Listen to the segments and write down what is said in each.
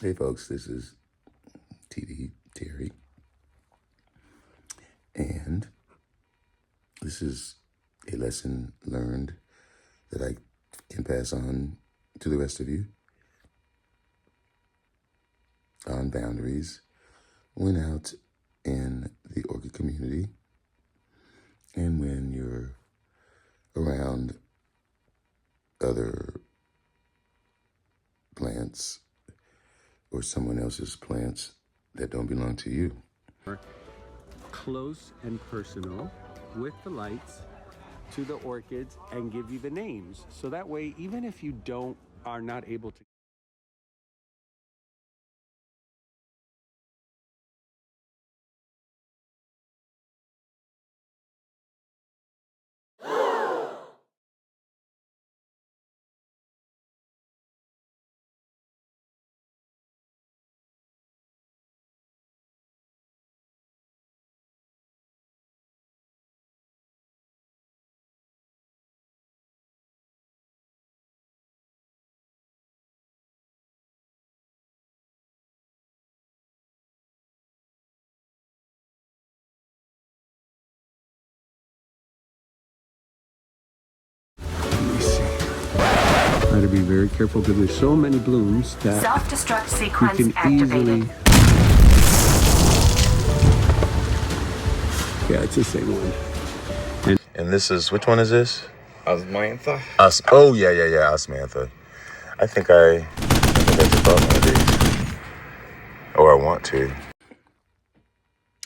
Hey folks, this is TD Terry, and this is a lesson learned that I can pass on to the rest of you on boundaries when out in the orchid community and when you're around other plants or someone else's plants that don't belong to you. Close and personal with the lights to the orchids and give you the names. So that way, even if you are not able to. Try to be very careful because there's so many blooms that self-destruct sequence you can activated. easily. Yeah, it's the same one. And this is, which one is this? Osmantha? Oh, yeah, Osmantha. I think I just bought one of these. Or I want to.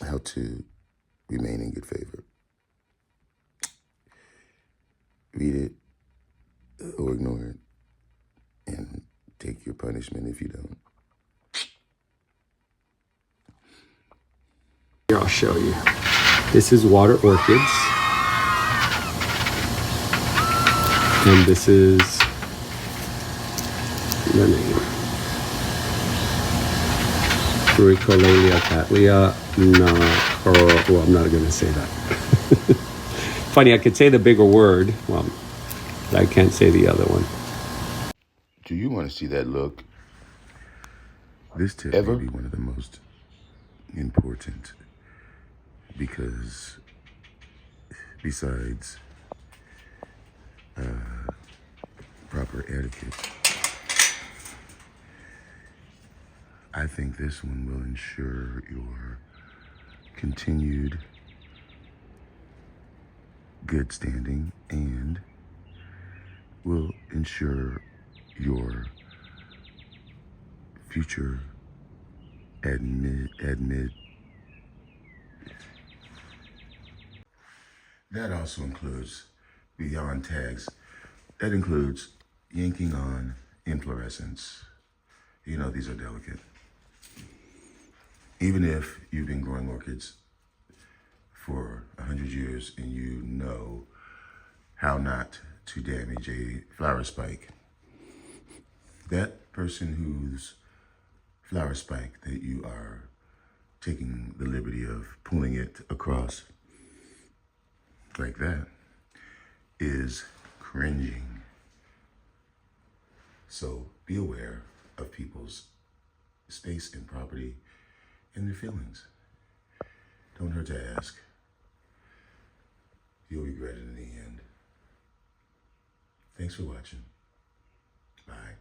How to remain in good favor. Read it or ignore it and take your punishment if you don't. Here, I'll show you. This is water orchids. And this is the name. Auricularia cattleya. Well, I'm not going to say that. Funny, I could say the bigger word. Well, I can't say the other one. Do you want to see that look? This tip may be one of the most important because besides proper etiquette, I think this one will ensure your continued good standing and will ensure your future admit. That also includes, beyond tags, that includes yanking on inflorescence. You know, these are delicate. Even if you've been growing orchids for 100 years and you know how not to damage a flower spike, that person whose flower spike that you are taking the liberty of pulling it across like that is cringing. So be aware of people's space and property and their feelings. Don't hurt to ask. You'll regret it in the end. Thanks for watching. Bye.